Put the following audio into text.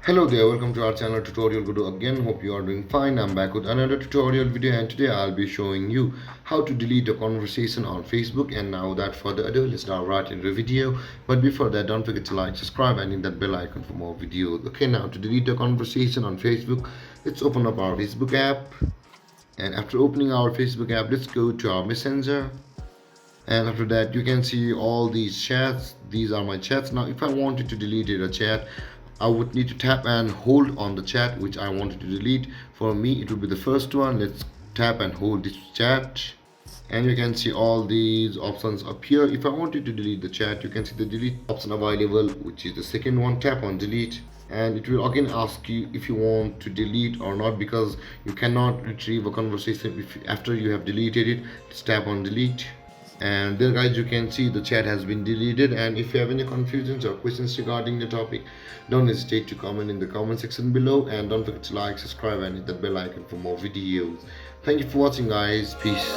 Hello there, welcome to our channel tutorial video again. Hope you are doing fine. I'm back with another tutorial video, and today I'll be showing you how to delete a conversation on Facebook. And now without further ado, let's dive right into the video. But before that, don't forget to like, subscribe and hit that bell icon for more videos. Okay, now to delete a conversation on Facebook, let's open up our Facebook app. And after opening our Facebook app, let's go to our Messenger. And after that, you can see all these chats. These are my chats. Now if I wanted to delete a chat, I would need to tap and hold on the chat which I wanted to delete. For me it would be the first one. Let's tap and hold this chat, and you can see all these options appear. If I wanted to delete the chat, you can see the delete option available, which is the second one. Tap on delete, and it will again ask you if you want to delete or not, because you cannot retrieve a conversation after you have deleted it. Just tap on delete, and there guys, you can see the chat has been deleted. And if you have any confusions or questions regarding the topic, don't hesitate to comment in the comment section below, and don't forget to like, subscribe and hit that bell icon for more videos. Thank you for watching guys. Peace.